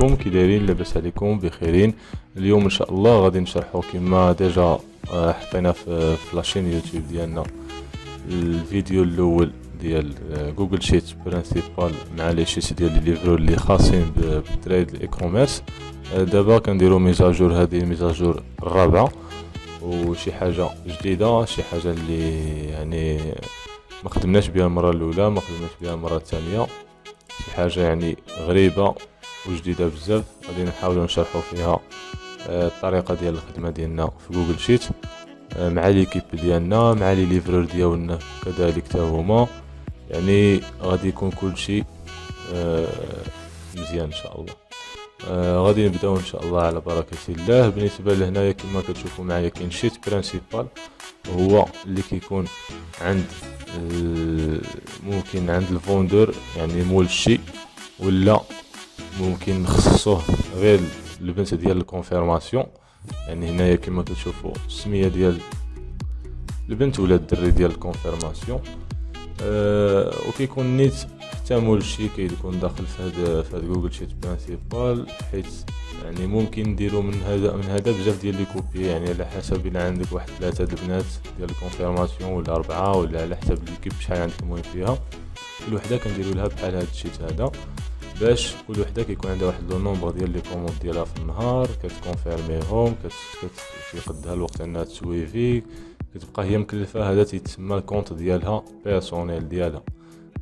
عليكم، كي دايرين؟ لاباس عليكم بخيرين؟ اليوم ان شاء الله غادي نشرحوا كما ديجا حطينا في لاشين يوتيوب ديالنا الفيديو الاول ديال جوجل شيت برينسيبال مع لي شيت ديال لي ليفرو اللي خاصين بالتريد الاي كوميرس. دابا كنديروا ميزاجور، هذه الميزاجور الرابعه وشي حاجه جديده، شي حاجه اللي يعني ما خدمناش بها المره الاولى، ما خدمناش بها المره الثانيه، شي حاجه يعني غريبه وجديده بزاف. غادي نحاولوا نشرحوا فيها الطريقه ديال الخدمه ديالنا في جوجل شيت مع ليكيب ديالنا مع لي ليفرور ديالنا كذلك حتى هما، يعني غادي يكون كل شيء مزيان ان شاء الله. غادي نبداو ان شاء الله على بركه الله. بالنسبه لهنايا كما كتشوفوا معايا كاين شيت برينسيبال، هو اللي كيكون عند ممكن عند الفوندور يعني مول الشيء، ولا ممكن نخصصوه غير البنت ديال الكونفيرماسيون. يعني هنايا كما كتشوفوا السميه ديال البنت ولا الدري ديال الكونفيرماسيون، وكيكون نيت حتى مول الشيء كيكون داخل في هاد جوجل شيت برينسيبال، حيت يعني ممكن نديرو من هذا بزاف ديال لي كوبي، يعني على حسب الا عندك واحد 3 البنات ديال الكونفيرماسيون ولا 4 ولا على حسب ليكيب شحال عندك المهم فيها، كل وحده كنديرو لها بحال هاد الشيت هذا، باش كل وحده كيكون عندها واحد لو نومبر ديال لي كوموند ديالها في النهار، كتكونفيرميهم، كيقدها الوقت انها تسويفي، كتبقى هي مكلفه. هذا تيتسمى الكونت ديالها بيرسونيل ديالها،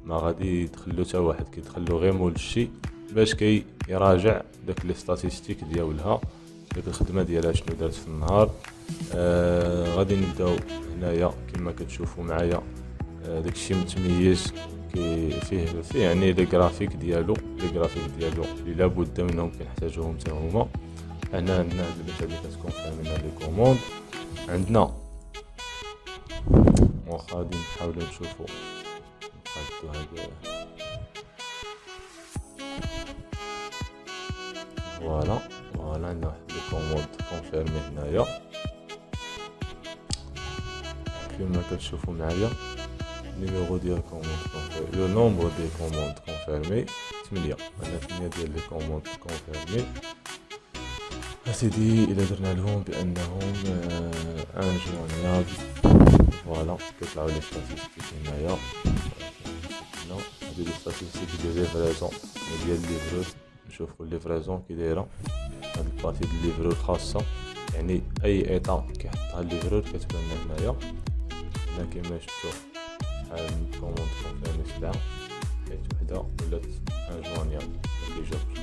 ما غادي يدخلو حتى واحد، كيدخلو غير مول الشيء باش يراجع داك لي ستاتيستيك ديالها، داك الخدمه ديالها شنو دارت في النهار. غادي نبداو هنايا كما كتشوفوا معايا داكشي متميز فيه يعني لي غرافيك ديالو اللي لابد منهم كنحتاجوهم حتى هما. هنا عندنا هاد البنت اللي كتكونفيرمي لنا لي كوموند، عندنا واخا غادي نحاولوا نشوفوا نقادو هاد فوالا عندنا واحد لي كوموند كونفيرمي هنايا كما كتشوفوا معايا. النيميرو ديال كوموند لو نومبر دي كوموند كونفيرمي 8، عندنا 8 ديال لي كوموند كونفيرمي. اسيدي الى درنا لهم بانهم ان جوانيابل، فوالا كيطلعوا لي ستاتيستيك هنايا. هادو لي ستاتيستيك ديال ليفريزون ديال ليفرور، نشوفوا ليفريزون كي دايره. هاد البارتي ديال الليفرور خاصه، يعني اي ايطا كيحطها الليفرور كتبان هنايا. هنا كما شفتوا شحال من كوموند كونفيرمي 7، حيت وحده ولات ان جوانيابل مكيجاوبش.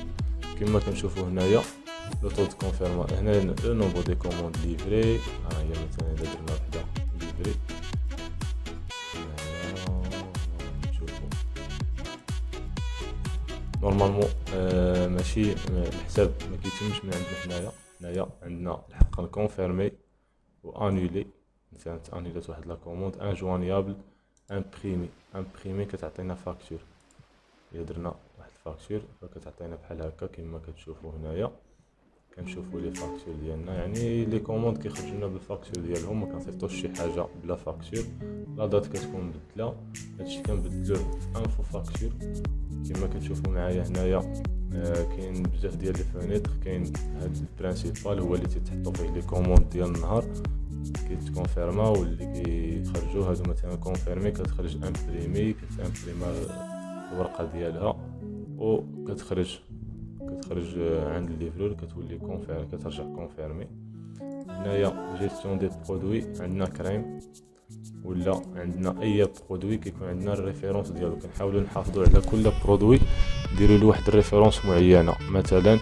كما كنشوفوا هنايا لو طو دو كونفيرما، هنا لو نومبر دي كوموند ليفري. ها هي مثلا الا درنا وحده ليفري نشوفوا نورمالمون ماشي الحساب ما كيتمش من عندنا هنايا عندنا الحق نكونفيرمي و انولي. مثلا انوليت واحد لا كوموند ان جوانيابل امبريمي كتعطينا فاكتور، الا درنا واحد الفاكتور فكتعطينا بحال هكا كما كتشوفوا هنايا. كنشوفوا لي فاكتور ديالنا، يعني لي كوموند كيخرجوا لنا بالفاكتور ديالهم، ما كنصيفطوش شي حاجه بلا فاكتور. لا دات كتكون مبدله، هادشي كنبدلوه انفو فاكتور كما كتشوفوا معايا هنايا. كاين بزاف ديال لي فونيتر، كاين هاد البرينسيبال هو اللي تيتحطوا فيه لي كوموند ديال النهار كيتكونفيرما، واللي كيخرجوا هادو مثلا كونفيرمي كتخرج امبريمي، كتامبريما الورقه ديالها وكتخرج عند الليفرور كتولي كونفيرمي، كترجع كونفيرمي. هنايا جيستيون دي برودوي، عندنا كريم ولا عندنا اي برودوي كيكون عندنا الريفيرونس ديالو، كنحاولوا نحافظوا على كل برودوي نديروا له واحد الريفيرونس معينه. مثلا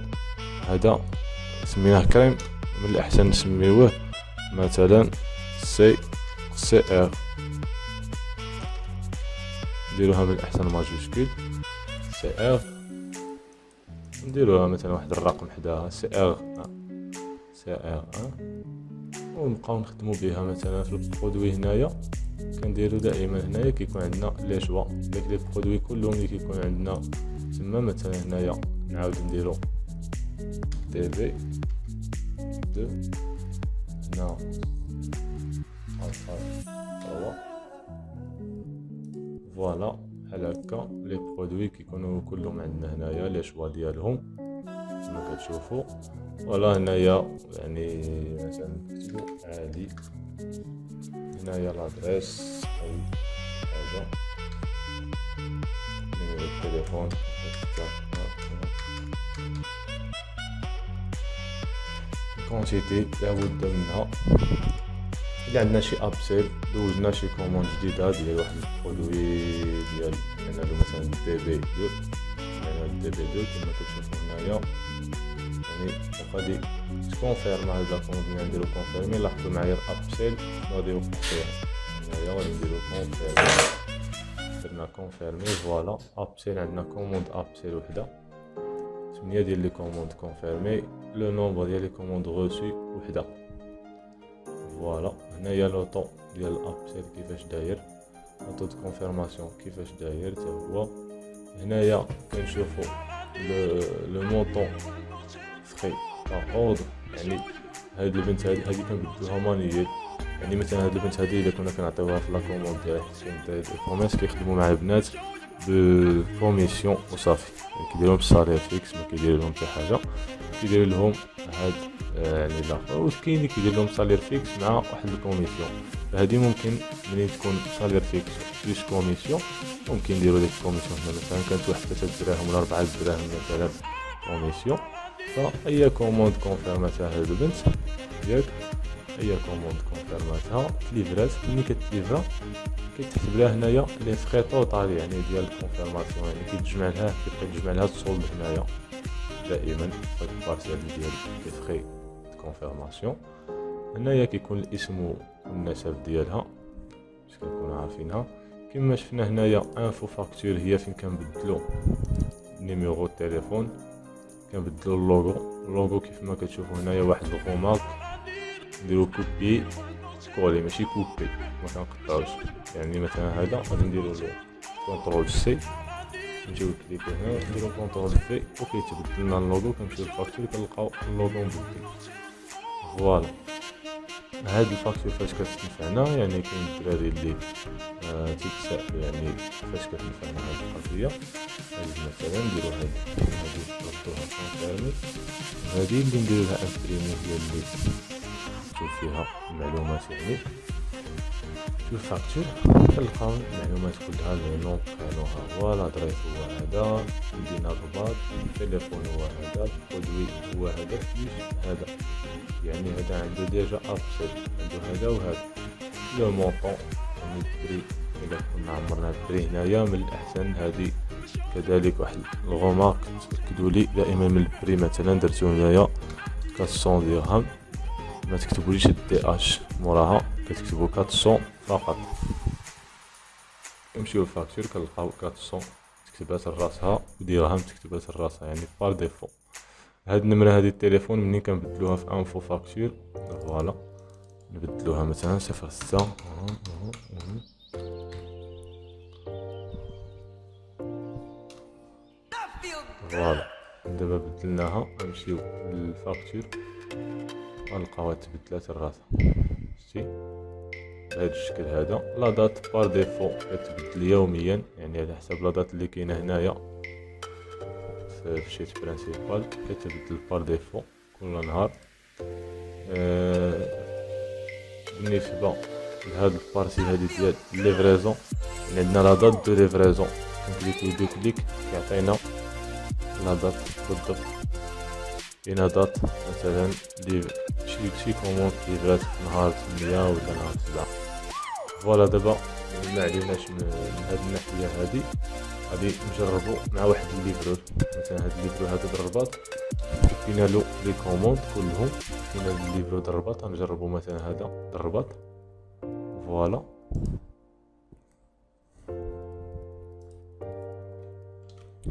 هذا سميناه كريم، من الاحسن نسميوه مثلا سي ار، نديروها من الاحسن ماجيسكول سي ار، نديروها مثلا واحد الرقم حداها سي ار ونبقاو نخدموا بها. مثلا في البرودوي هنايا كنديروا دائما هنايا كيكون عندنا لي شوا داك لي برودوي كلهم اللي كيكون عندنا تما. مثلا هنايا نعاود نديرو تي في 2 هنا فوالا بحال هكا لي برودوي كيكونوا كلهم عندنا هنايا لي شوا ديالهم. كما كتشوفوا. فوالا هنايا يعني مثلا نكتبو عادي، هنايا لادريس أو حاجة، نيميرو التليفون كونتيتي لابد منها. إلا عندنا شي أبسيل دوزنا شي كوموند جديدة ديال واحد البرودوي ديال هادو مثلا دي بي دو، يعني دي بي دو كما كتشوفو هنايا، يعني غادي تكونفيرم هاد لاكوموند اللي نديرو كونفيرمي. لاحظوا معايا الأبسيل غادي يوقف هنايا، غادي نديرو كونفيرمي، درنا كونفيرمي. فوالا أبسيل عندنا كوموند أبسيل وحدة، 8 ديال لي كوموند كونفيرمي، لو نومبر ديال لي كوموند غوسي وحدة. فوالا هنايا لوطو ديال الابسيل كيفاش داير، لوطو دو كونفيرماسيون كيفاش داير حتى هو. هنايا كنشوفو لو مونطون فري با اوردر، يعني هاد البنت هادي كنبدلوها مانييل. يعني مثلا هاد البنت هادي الا كنا كنعطيوها في لاكوموند ديال الكوميرس كيخدموا مع البنات بكوميسيون وصافي، يعني كيديروا بالصالير فيكس، ما كيديروا لهم حتى حاجه، كيديروا لهم هاد يعني لاخر. وكاين اللي كيدير لهم صالير فيكس مع واحد الكوميسيون، فهادي ممكن ملي تكون صالير فيكس بليس كوميسيون ممكن نديرو ديك الكوميسيون. هنا مثلا كانت واحد 3 دراهم ولا 4 دراهم مثلا كوميسيون. فاي كوموند كونفيرماتها هاد البنت ياك، اي كوموند كونفيرماتها تليفرات، ملي كتليفرا كيتحسب لها هنايا لي فخي طوطال يعني ديال الكونفيرماسيون، يعني كيتجمع لها السولد هنايا دائما في البارتي ديال لي فخي كونفيرماسيون. هنايا كيكون الاسم والنسب ديالها باش كنكونوا عارفينها. كما شفنا هنايا انفو فاكتور هي فين كنبدلو نيميرو التليفون، كنبدلو اللوغو كيف ما كتشوفوا هنايا واحد الغومارك، نديرو كوبي كولي ماشي كوبي، ما كنقطعوش. يعني مثلا هذا غادي نديرو له كونترول سي، نمشيو كليكو هنا نديرو كونترول في وكيتبدل لنا اللوغو، كنمشيو للفاكتور كنلقاو اللوغو مبدل. فوالا هاد الفاكتور فاش كتنفعنا، يعني كاين الدراري اللي تيتسائلوا يعني فاش كتنفعنا هاد القضيه. هادي مثلا نديرو هادي نحطوها كونفيرمي، هادي اللي نديرو لها امبريمي هي اللي نشوف فيها المعلومات، يعني في الفاكتور كنلقاو المعلومات كلها، لو نون برينو هو، لادريس هو هذا، مدينة الرباط، التليفون هو هذا، البرودوي هو هذا، بليس هذا. يعني هذا عنده ديجا ابسيل، عنده هذا وهذا. لو مونطون يعني البري، الا كنا عمرنا البري هنايا من الاحسن هذه كذلك واحد الغومارك تاكدوا لي دائما من البري. مثلا درتو هنايا 400 درهم، ما تكتبوليش الدي اش موراها، كتكتبوا 400 فقط. كنمشيو للفاكتور كنلقاو 400 تكتبات لراسها ودرهم تكتبات لراسها، يعني بار ديفو. هاد النمرة هادي التليفون منين كنبدلوها في انفو فاكتور، فوالا نبدلوها مثلا 06 فوالا. دابا بدلناها، نمشيو للفاكتور غنلقاوها تبدلات لراسها، شتي بهذا الشكل هذا. لا دات بار ديفو كتبدل يوميا، يعني على حسب لا دات اللي كاينه هنايا في الشيت برينسيبال كتبدل بار ديفو كل نهار. بالنسبه لهاد البارتي هادي ديال ليفريزون، يعني عندنا لا دات دو ليفريزون، كنكليكيو دو كليك كيعطينا لا دات بالضبط. كاينه دات مثلا شي كوموند ليفرات في نهار 8 ولا نهار 7. فوالا دابا ما عليناش من هاد الناحيه هادي، غادي نجربو مع واحد الليفرور. مثلا هاد الليفرور هذا بالرباط كاين له لي كوموند كلهم، كاين الليفرور بالرباط. غنجربو مثلا هذا بالرباط، فوالا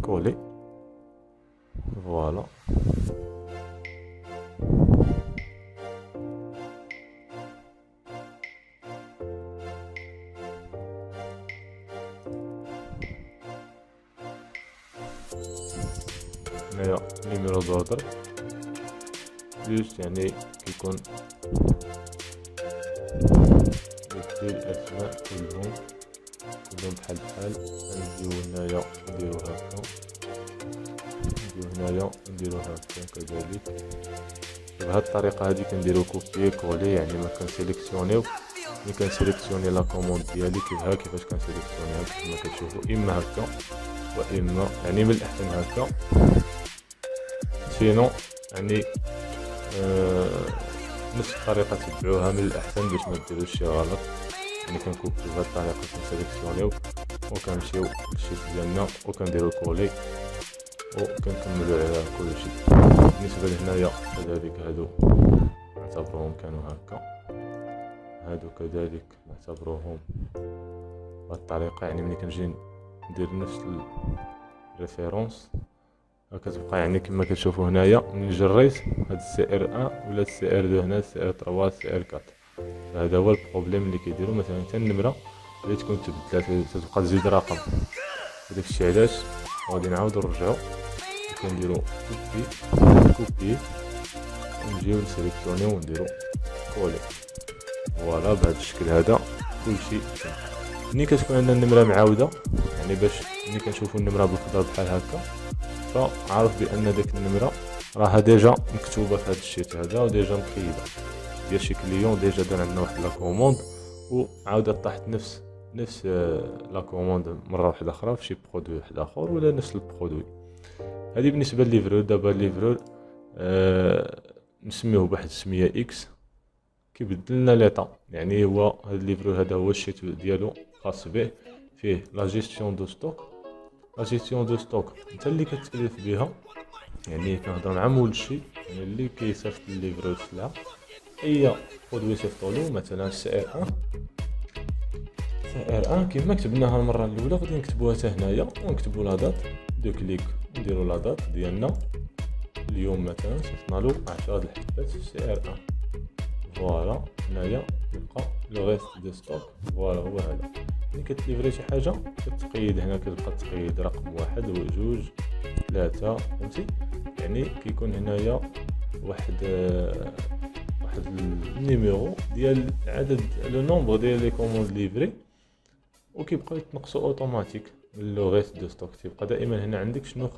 كولي، فوالا هنايا نيميرو دوردر بلوس، يعني كيكون الاسماء كلهم بحال. نجيو هنايا نديرو هكا، نديرو هنا هنايا نديرو هكا كذلك. بهاد الطريقه هادي كنديرو كوبيي كولي، يعني ما كنسيليكسيونيو ملي كنسيليكسيوني لا كوموند ديالي كيفاش كنسيليكسيونيها كما كتشوفوا، اما هكا واما يعني من الاحسن هكا. سينو يعني نفس الطريقه تبعوها من الاحسن باش ما ديروش شي غلط. يعني كنكوبيو بهاد الطريقه كنسيليكسيونيو وكنمشيو للشيت ديالنا وكنديرو كولي وكنكملو على كلشي. بالنسبه لهنايا كذلك هادو نعتبروهم كانوا هكا، هادو كذلك نعتبروهم بهاد الطريقه. يعني ملي كنجي ندير نفس الريفيرونس كتبقى يعني كما كتشوفوا هنايا ملي جريت هاد السي ار 1 ولا السي ار 2 هنا السي ار 3 السي ار 4. هذا هو البروبليم اللي كيديروا مثلا حتى النمره اللي تكون تبدلات تبقى تزيد رقم. داكشي علاش غادي نعاودو نرجعو كنديرو كوبي ونجيو نسيليكسيونيو ونديرو كولي. فوالا بهذا الشكل هذا كلشي. ملي كتكون عندنا النمره معاوده يعني باش ملي كنشوفو النمره بالخضر بحال هكا فعرف بان ديك النمره راها ديجا مكتوبه في هذا الشيت هذا وديجا مقيده ديال شي كليون ديجا دار عندنا واحد لا كوموند وعاودة طاحت نفس لا كوموند مره واحده اخرى في شي برودوي واحد اخر ولا نفس البرودوي. هذه بالنسبه لليفرور. دابا الليفرور نسميوه بواحد السميه اكس كيبدل لنا ليطا. يعني هو هذا الليفرور هذا هو الشيت ديالو خاص به فيه لا جيستيون دو ستوك. لا جيستيون دو ستوك انت اللي كتكلف بها، يعني كنهضر مع مول الشي يعني اللي كيصيفط الليفرور السلعه اي برودوي صيفطولو مثلا سي ار 1 كيف ما كتبناها المره الاولى غادي نكتبوها حتى هنايا ونكتبوا لا دات دو كليك نديروا لا دات ديالنا اليوم مثلا صيفطنا له 10 الحبات في سي ار 1. فوالا هنايا يبقى لو ريست دو ستوك. فوالا هو هذا. ملي كتليفري شي حاجه كتقيد هنا كتبقى تقيد رقم 1 و 2 3 فهمتي. يعني كيكون هنايا واحد النيميرو ديال عدد لو نومبر ديال لي كوموند ليفري وكيبقاو يتنقصوا اوتوماتيك من لو ريست دو ستوك. تيبقى دائما هنا عندك شنو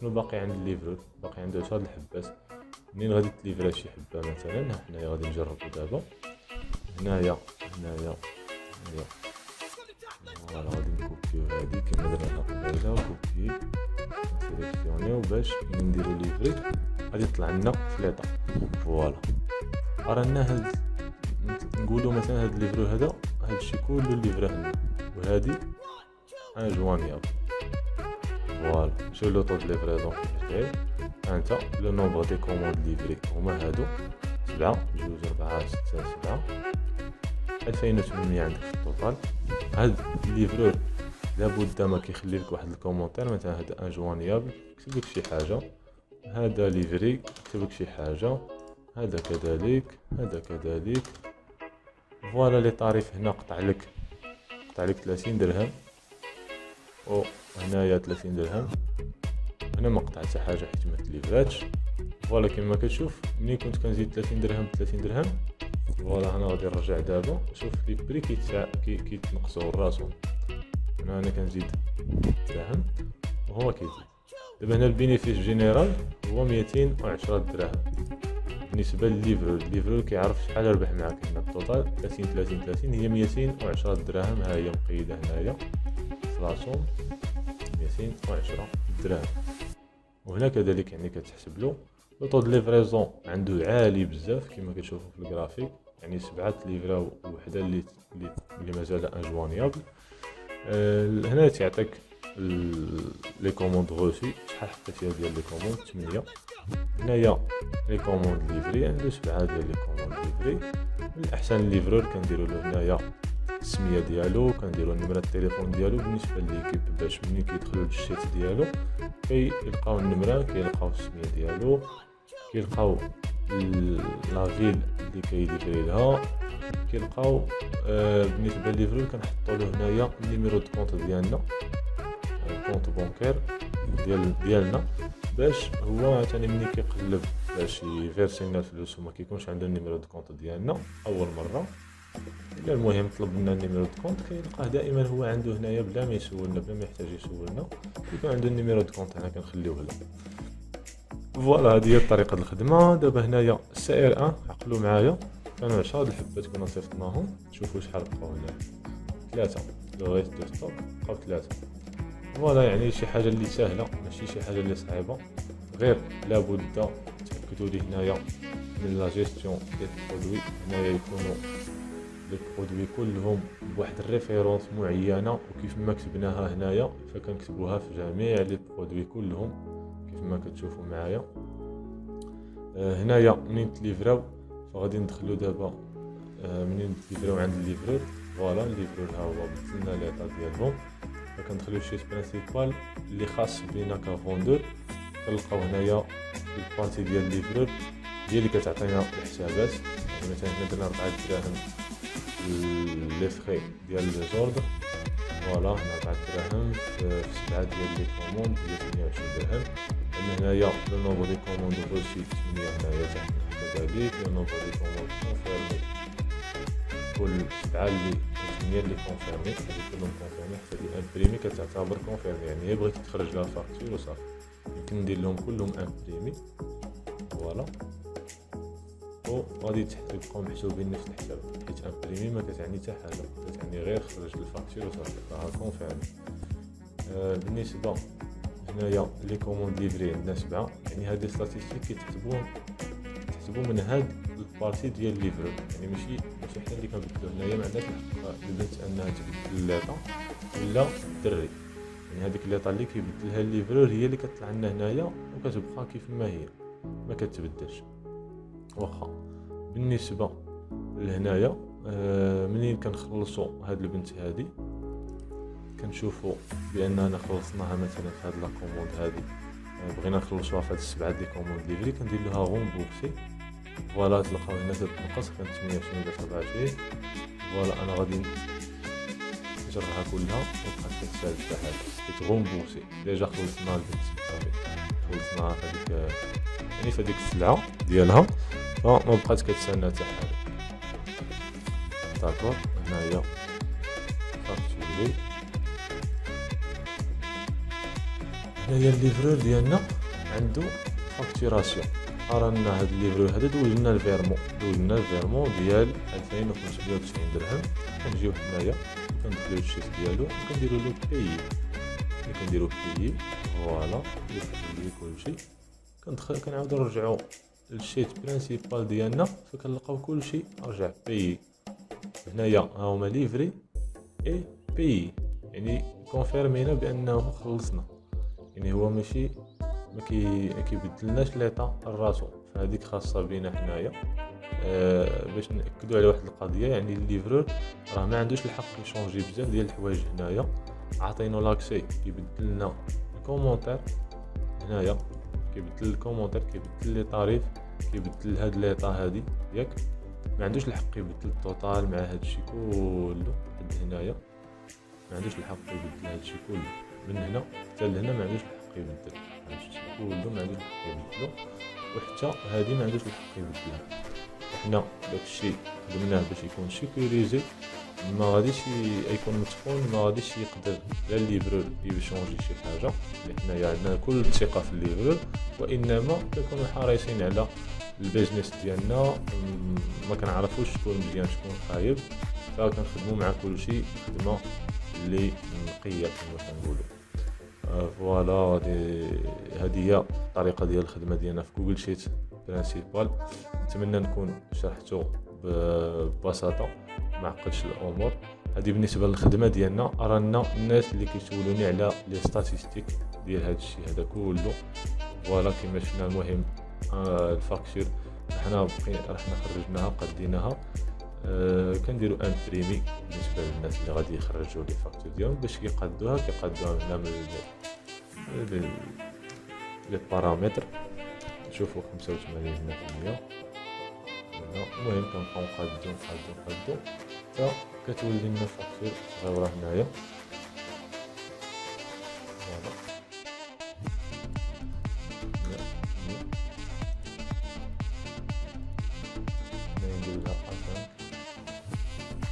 باقي عند الليفرور، باقي عنده 10 الحبات. منين غادي تليفري شي حبه مثلا حنايا غادي نجربو دابا هنايا فوالا غادي نكوبيو هادي كيما درنا قبيله وكوبي سيليكسيونيو باش نديرو ليفري غادي يطلع لنا في ليطا. فوالا رانا هاد نقولوا مثلا هاد الليفرو هذا هادشي كله اللي فراه وهادي ان جوانيابل. فوالا شو لو طو دو ليفريزون كيفاش داير انت لو نومبر دي كوموند ليفري هما هادو 7 2 4 6 7 2800 عندك في التوتال. هاد الليفرور لابد ما كيخلي لك واحد الكومونتير مثلا هذا ان جوانيابل كتب لك شي حاجه، هذا ليفري كتب لك شي حاجه، هذا كذلك هذا كذلك. فوالا لي طاريف هنا قطع لك 30 درهم وهنايا 30 درهم. هنا ما قطع حتى حاجه حيت ما تليفراتش. فوالا كما كتشوف ملي كنت كنزيد 30 درهم ب 30 درهم فوالا انا غادي نرجع دابا شوف لي بري كيتنقصوا راسهم. انا كنزيد درهم وهو كيزيد. دابا هنا البينيفيس جينيرال هو 210 درهم بالنسبه للليفرور كيعرف شحال ربح معاك. هنا التوتال 30 هي 210 درهم. ها هي مقيده هنايا فلاسون 210 درهم. وهنا كذلك يعني كتحسب له لو طو دو ليفريزون عنده عالي بزاف كما كتشوفوا في الجرافيك. يعني 7 ليفراو وحده اللي مازال انجوانيابل. هنا تيعطيك لي كوموند غوسي شحال حطيتيها ديال لي كوموند 8. هنايا لي كوموند ليفري عنده 7 ديال لي كوموند ليفري. من الاحسن الليفرور كنديروا له هنايا السميه ديالو كنديروا نمره التليفون ديالو بالنسبه لليكيب باش ملي كيدخلوا للشيت ديالو كيلقاو النمره كيلقاو السميه ديالو كيلقاو لا فيل اللي كيليفري لها كيلقاو. بالنسبه لليفرور كنحطوا له هنايا النيميرو دو كونط ديالنا الكونط بونكير ديالنا باش هو ثاني ملي كيقلب باش يفيرسي لنا الفلوس وما كيكونش عنده النيميرو دو كونط ديالنا اول مره. الا المهم طلب لنا النيميرو دو كونط كيلقاه دائما هو عنده هنايا بلا ما يسولنا بلا ما يحتاج يسولنا كيكون عنده النيميرو دو كونط. هنا كنخليوه له. فوالا هذه هي طريقة الخدمة. دابا هنايا السائر ان عقلوا معايا، كانوا 10 د الحبات كنا صيفطناهم، شوفوا شحال بقاو هنا، 3 لو ريست دو ستوك بقاو 3. فوالا يعني شي حاجة اللي سهلة، ماشي شي حاجة اللي صعيبة، غير لابد تأكدوا لي هنايا من لا جيستيون ديال البرودوي. هنايا يكونوا لي برودوي كلهم بواحد الريفيرونس معينة، وكيف ما كتبناها هنايا فكنكتبوها في جميع لي برودوي كلهم كيف ما كتشوفوا معايا. هنايا منين تليفراو فغادي ندخلو دابا، منين تليفراو عند الليفرور. فوالا الليفرور ها هو بدلنا ليطا ديالهم، فكندخلو الشيت برينسيبال اللي خاص بينا كفوندور. كنلقاو هنايا البارتي ديال الليفرور هي اللي كتعطينا الحسابات. يعني مثلا هنا درنا 4 دراهم لي فخي ديال الجورد، فوالا هنا 4 دراهم في 7 ديال لي كوموند هي 28 درهم. هنايا لو نومبر دي كوموند غوشي 8 هنايا تحت كذلك، لو نومبر دي كوموند كونفيرمي كل 7 اللي 8 اللي كونفيرمي، هادو كلهم كونفيرمي حتى لي امبريمي كتعتبر كونفيرمي، يعني هي بغيتي تخرج لها فاكتور وصافي. يمكن ندير لهم كلهم امبريمي فوالا، وغادي تبقاو محسوبين نفس الحساب، حيت امبريمي ما كتعني حتى حاجه، كتعني غير خرج الفاكتور وصافي راها كونفيرمي. بالنسبه هنايا لي كوموند ليفري عندنا 7، يعني هاد لي ستاتيستيك كيتحسبوا من هاد البارتي ديال ليفرور، يعني ماشي حنا اللي كنبدلو. هنايا ما عندناش الحق البنت انها تبدل ليطا ولا الدري، يعني هذيك ليطا اللي كيبدلها الليفرور هي اللي كتطلع لنا هنايا وكتبقى كيف ما هي ما كتبدلش. واخا بالنسبه لهنايا منين كنخلصوا هاد البنت هادي كنشوفوا باننا خلصناها مثلا في هاد لا كوموند هادي، بغينا نخلصوها في هاد 7 دي كوموند ليفري كندير لها غومبورسي. فوالا تلقاو هنا تنقص كانت 28 ولا 27. فوالا انا غادي نجرها كلها وبقات كتسالب حتى حاجه حيت غومبورسي ديجا خلصنا البنت صافي، خلصناها في هذيك يعني في هذيك السلعه ديالها، فما بقات كتسالنا حتى حاجه. داكور هنايا فاكتوري، هنايا الليفرور ديالنا عنده فاكتوراسيون. قارنا هاد الليفرور هذا دوزنا الفيرمون ديال 2590 درهم. كنجيو حنايا كندخلو الشيت ديالو وكنديرو له بيي، كنديرو بيي فوالا بيي كلشي. كنعاودو نرجعو للشيت برينسيبال ديالنا فكنلقاو كلشي رجع بيي. هنايا ها هما ليفري اي بيي، يعني كونفيرمينا بانه خلصنا، يعني هو ماشي ما كيبدلناش ليطا الراسو. فهذيك خاصه بينا حنايا باش ناكدوا على واحد القضيه، يعني الليفرور راه ما عندوش الحق يشونجي بزاف ديال الحوايج. هنايا عطينو لاكسي يبدل لنا الكومونتير، هنايا كيبدل الكومونتير، كيبدل لي طاريف، كيبدل هاد ليطا هادي ياك. ما عندوش الحق يبدل التوتال مع هادشي كله. حد هنايا ما عندوش الحق يبدل هادشي كله، من هنا حتى لهنا ما عندوش الحق يبدل هادشي كله، ما عندوش الحق يبدلو، وحتى هادي ما عندوش الحق يبدلها. حنا داكشي خدمناه باش يكون سيكوريزي، ما غاديش يكون متقون، ما غاديش يقدر لا الليفرور يشونجي شي حاجه. حنايا عندنا كل الثقه في الليفرور، وانما كنكونوا حريصين على البيزنس ديالنا، ما كنعرفوش شكون مزيان شكون خايب، فكنخدموا مع كلشي خدمه اللي نقيه كما كنقولوا. فوالا هذه هي الطريقه ديال الخدمه ديالنا في جوجل شيت برينسيبال. نتمنى نكون شرحته ببساطه ما عقدش الامور. هذه بالنسبه للخدمه ديالنا. رانا الناس اللي كيسولوني على لي ستاتيستيك ديال هذا الشيء هذا كله، فوالا كما شفنا. المهم الفاكتور حنا خرجناها قديناها، كنديرو امبريمي بالنسبه للناس اللي غادي يخرجوا لي فاكتور ديالهم باش كيقادوها هنا من لي بارامتر. نشوفوا 85 هنا في 100. المهم كنبقاو نقادو حتى كتولي لنا فاكتور صغيره هنايا. فوالا نديرو لها A5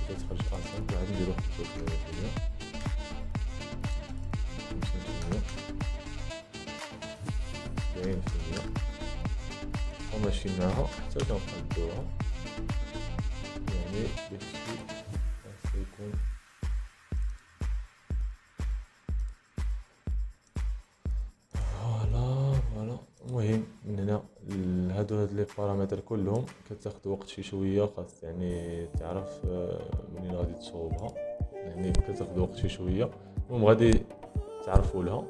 كتخرج A5 وعاد نديرو 85% 70%. ماشي معاها حتى كنقادوها، يعني داكشي سيكون فوالا. المهم من هنا هاد لي بارامتر كلهم كتاخد وقت شي شويه، خاص يعني تعرف منين غادي تصوبها، يعني كتاخد وقت شي شويه. المهم غادي تعرفوا لها،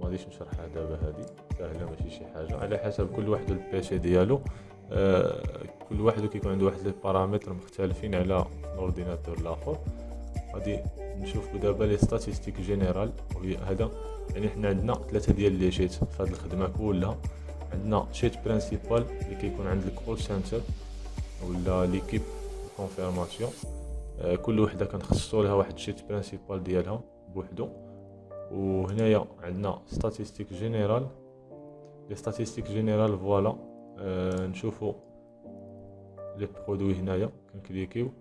ما غاديش نشرحها دابا، هذه سهله ماشي شي حاجه، على حسب كل واحد البيسي ديالو. كل واحد كيكون عنده واحد لي بارامتر مختلفين على الاورديناتور الاخر. غادي نشوفوا دابا لي ستاتيستيك جينيرال، وهي هذا يعني حنا عندنا ثلاثه ديال لي شيت في هذه الخدمه كلها. عندنا شيت برينسيبال اللي كيكون عند الكول سنتر ولا ليكيب كونفيرماسيون، كل وحده كنخصصوا لها واحد شيت برينسيبال ديالها بوحدو. وهنايا عندنا ستاتيستيك جينيرال، لي ستاتيستيك جينيرال فوالا. نشوفوا لي برودوي هنايا كنكليكيو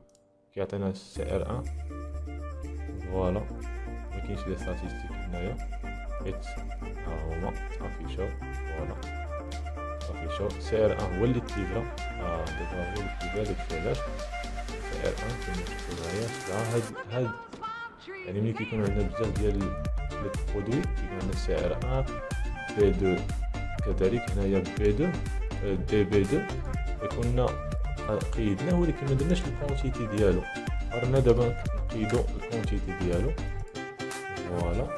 كيعطينا سي ار 1 فوالا. ما كاينش لي ستاتيستيك هنايا حيت ها هما تافيشاو فوالا، تافيشاو سي ار 1 هو اللي تيبرا. دابا هو اللي تيبرا، داكشي علاش سي ار 1 كما تشوفوا معايا. هاد يعني ملي كيكون عندنا بزاف ديال لي برودوي كيكون عندنا سي ار 1 بي 2 كذلك، هنايا بي 2 دي بي 2 كنا قيدناه ولكن ما درناش الكونتيتي ديالو. قررنا دابا نقيدو الكونتيتي ديالو فوالا،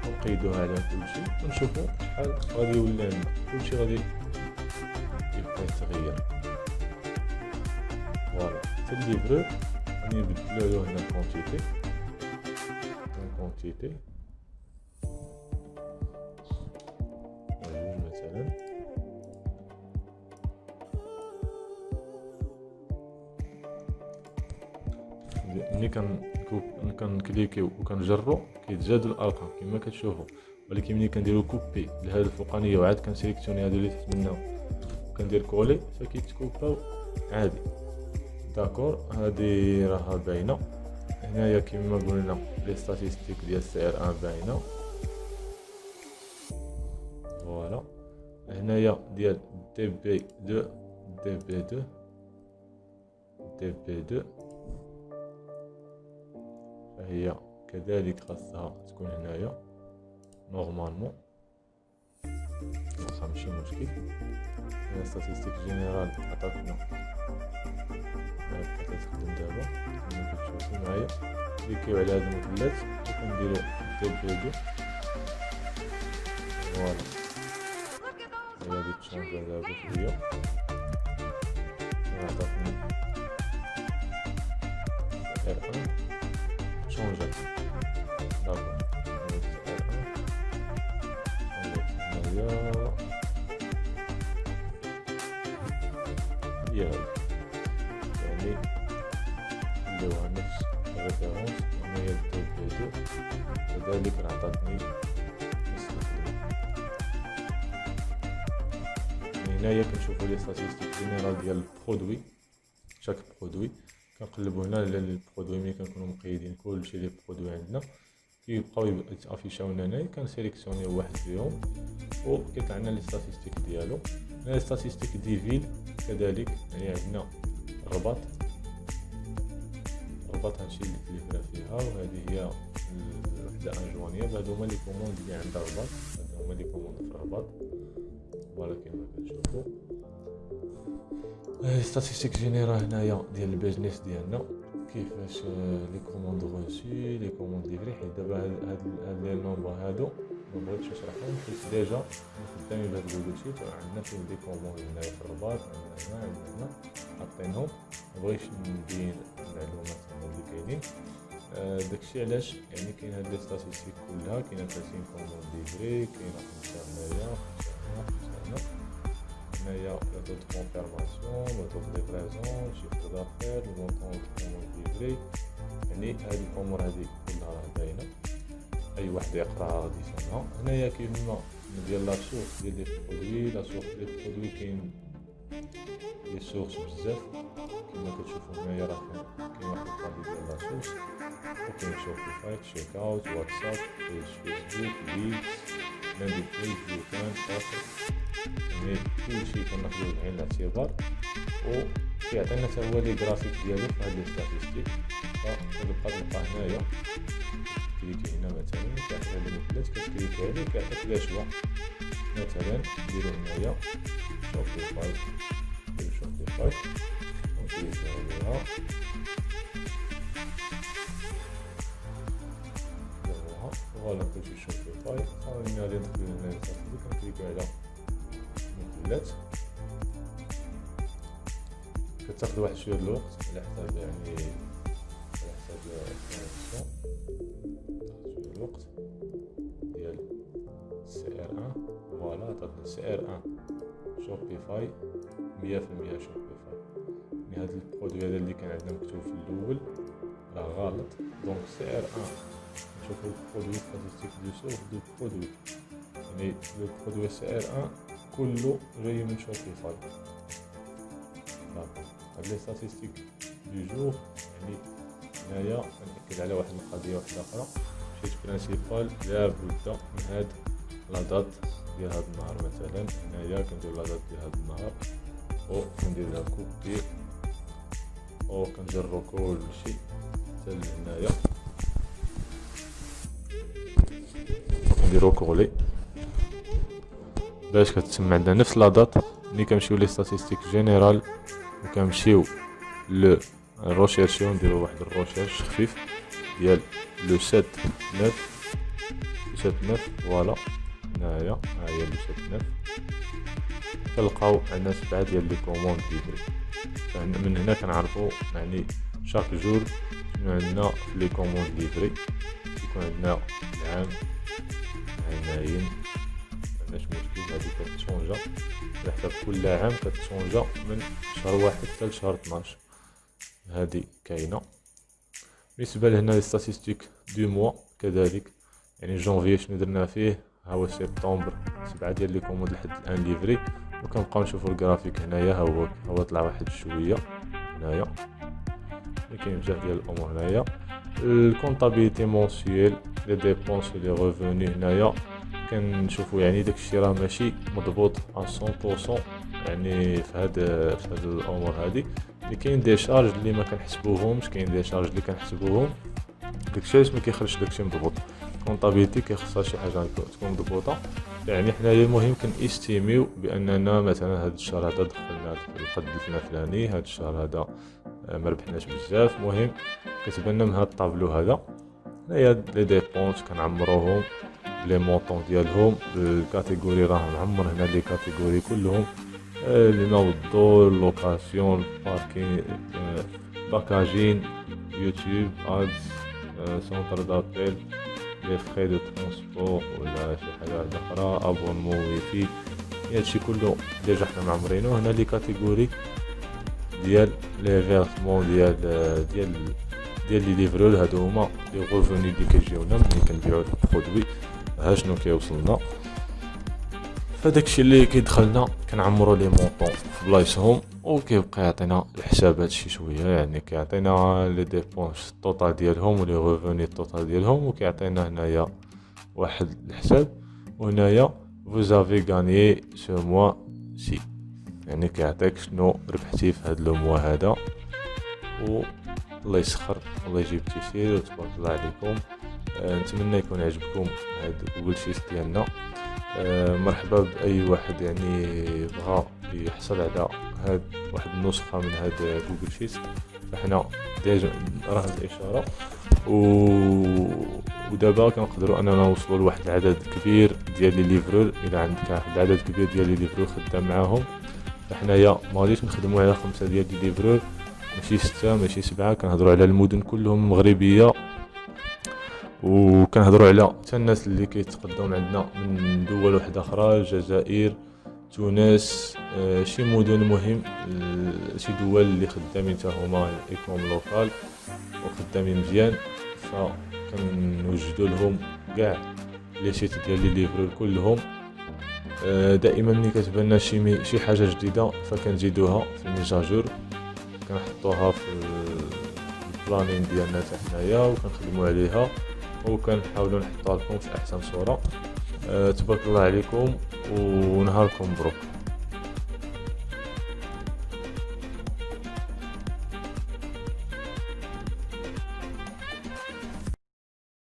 نقيدوها على كلشي ونشوفو شحال غادي يولي لنا. كلشي غادي يبقى يتغير فوالا حتى الليفرور غادي نبدلو له هنا الكونتيتي مثلا. ملي كنكليكيو وكنجرو كيتزادوا الارقام كما كتشوفوا، ولكن ملي كنديرو كوبي لهاد الفوقانيه وعاد كنسيليكسيوني هادو اللي تحت منهم وكندير كولي فكيتكوباو عادي. داكور هادي راها باينه هنايا كما قلنا لي ستاتيستيك ديال سي ار 1 باينه فوالا. هنايا ديال دي بي 2 فهي كذلك خاصها تكون هنايا نورمالمون، واخا ماشي مشكل. هنا ستاتيستيك جينيرال عطاتنا بدات تخدم دابا كما كتشوفوا معايا. كليكيو على هاد المثلث وكنديرو دي بي 2 فوالا. هي غادي تشونجا دابا شويه، عطاتني ار 1 شونجات دابا هنايا هي هادي، يعني نديروها نفس الريفيرونس. هنايا دي بي 2 كذلك راه عطاتني نفس الخدمة. هنايا كنشوفو لي ستاتيستيك جينيرال ديال البرودوي، شاك برودوي كنقلبو هنا على البرودوي. ملي كنكونو مقيدين كلشي لي برودوي عندنا كيبقاو يتافيشاو لنا هنايا، كنسيليكسيونيو واحد فيهم وكيطلع لنا لي ستاتيستيك ديالو. هنا لي ستاتيستيك دي فيل كذلك، يعني عندنا الرباط هادشي اللي تليفرا فيها، وهذه هي الوحده انجوانياب. هادو هما لي كوموند اللي عندها الرباط، هادو هما لي كوموند في الرباط فوالا كما كتشوفوا. ستاتيستيك جينيرال هنايا ديال البيزنس ديالنا، كيفاش لي كوموند غوسي لي كوموند ليفري. حيت دابا هاد لي نومبر هادو ما بغيتش نشرحهم حيت ديجا خدامين بهاد جوجل شيت، عندنا فيه دي كوموند هنايا في الرباط، عندنا هنا حاطينهم. ما بغيتش نبين المعلومات اللي كاينين. داكشي علاش يعني كاين هاد لي ستاتيستيك كلها، كاينه 30 كوموند ليفري، كاينه 5 هنايا 5 هنايا لا دو كونفيرماسيون، لا دو ليفريزون، شيفر دافير، لو مونطون دو كوموند ليفري. يعني هاد الامور هادي كلها راه باينه، اي واحد يقراها غادي يفهمها. هنايا كاين ديال لا سورس ديال لي برودوي، لا سورس ديال لي برودوي كاين لي سورس بزاف كما كتشوفوا هنايا. راه كاين واحد الطابي ديال لا سورس، وكاين شوبيفاي، تشيك اوت، واتساب، فيسبوك، ليدز، لاندي بيج، يوكان، صافي يعني كلشي كناخدوه بعين الاعتبار، و كيعطينا حتى هو لي غرافيك ديالو في هاد لي ستاتيستيك. تلقى هنايا كليكي هنا مثلا كيعطينا لي مثلث، كتكليكي عليه كيعطيك لي شوا. مثلا نديرو هنايا شوبيفاي، نديرو شوبيفاي ونكليكي عليها فوالا كلشي شوبيفاي. خلينا غادي ندخلو هنا كنكليكي على مثلث، كتاخد واحد شويه د الوقت على حساب يعني على حساب الكونيكسيون، تاخد شويه الوقت ديال CR1. فوالا عطاتنا CR1 شوبيفاي 100% شوبيفاي. يعني هاد البرودوي هذا اللي كان عندنا مكتوب في الاول راه غلط. دونك CR1 نشوفو البرودوي ستاتيستيك دو برودوي، يعني لو برودوي CR1 كله جاي من شوبيفاي. هاد لي ستاتيستيك دو جور يعني هنايا كنأكد على واحد القضيه واحده اخرى، حيت برينسيبال لابد من هاد لا دات ديال هاد النهار. مثلا هنايا كندير لا دات ديال هاد النهار و كندير لها كوبي و كنجرو كلشي حتى لهنايا كنديرو كولي باش كتسمى عندنا نفس لا دات. ملي كنمشيو لي ستاتيستيك جينيرال وكنمشيو ل الروشيرشيو نديرو واحد الروشيرش خفيف ديال لو 7/9 فوالا. هنايا ها هي لو 7/9 كنلقاو عندنا 7 ديال لي كوموند ليفري. من هنا كنعرفو يعني شاك جور شنو عندنا في لي كوموند ليفري. يكون عندنا العام، عامين، معندناش مشكل. هادي كتشونجا على حساب كل عام، كتشونجا من شهر 1 حتى لشهر 12. هادي كاينه. بالنسبه لهنا لي ستاتيستيك دو موا كذلك، يعني جونفي شنو درنا فيه، ها هو سبتمبر 7 ديال لي كوموند لحد الان ليفري. وكنبقاو نشوفو الجرافيك هنايا، ها هو طلع واحد شويه هنايا. كاين بزاف ديال الامور هنايا. الكونطابيليتي مونسييل، لي ديبونس لي ريفوني. هنايا كنشوفو يعني داكشي راه ماشي مضبوط 100% يعني في هاد الامور هادي. اللي كاين دي شارج اللي ما كنحسبوهمش، كاين دي شارج اللي كنحسبوهم، داكشي علاش ما كيخرجش داكشي مضبوط. كونطابيليتي كيخصها شي حاجه تكون مضبوطه. يعني حنايا المهم كنستيميو باننا مثلا هاد الشهر هذا دخلنا القد الفلاني، هاد الشهر هذا ما ربحناش بزاف. المهم كتبان لنا من هاد الطابلو هذا. هنايا لي ديبونس كنعمروهم لي مونطون ديالهم، الكاتيجوري راه معمر هنا لي كاتيجوري كلهم، الماء والضوء، اللوكاسيون، الباركين، باكاجين، يوتيوب، ادز، سونتر دابيل، لي فخي دو ترونسبور ولا شي حاجه واحده اخرى، ابونمون ويفي. هادشي كله ديجا حنا معمرينو. هنا لي كاتيجوري ديال لي فيرسمون ديال لي ليفرول، هادو هما لي غوفوني اللي كيجيونا ملي كنبيعو البرودوي. ها شنو كيوصلنا، فداكشي اللي كيدخلنا كنعمرو لي مونطون في بلايصهم، وكيبقى يعطينا الحسابات شي شويه. يعني كيعطينا لي ديبونس الطوطال ديالهم ولي ريفوني الطوطال ديالهم، وكيعطينا هنايا واحد الحساب. وهنايا vous avez gagné ce mois-ci، يعني كيعطيك شنو ربحتي في هاد لو موا هذا. و الله يسخر، الله يجيب التيسير، وتبارك الله عليكم. نتمنى يكون عجبكم هاد جوجل شيت ديالنا. مرحبا باي واحد يعني بغى يحصل على هاد واحد النسخه من هاد جوجل شيت، فحنا ديجا راه الاشاره. ودابا كنقدروا اننا نوصلوا لواحد العدد كبير ديال لي ليفرور. الا عندك واحد العدد كبير ديال لي ليفرور خدام معاهم، فحنايا ما غاديش نخدموا على 5 ديال لي ليفرور، ماشي 6 ماشي 7. كنهضروا على المدن كلهم المغربيه، وكنهضروا على حتى الناس اللي كيتقدموا عندنا من دول واحده اخرى، الجزائر، تونس، شي مدن مهم، شي دول اللي خدامين حتى هما ايكونوم لوكال وخدامين مزيان. فكنوجدوا لهم كاع لي شيت ديال لي ليفرور كلهم. دائما ملي كتبان لنا شي حاجه جديده فكنزيدوها في الميجاجور، كنحطوها في البلانين ديالنا حتى حنايا، وكنخدموا عليها، وكنحاولوا نحطوها لكم في احسن صوره. تبارك الله عليكم ونهاركم مبروك.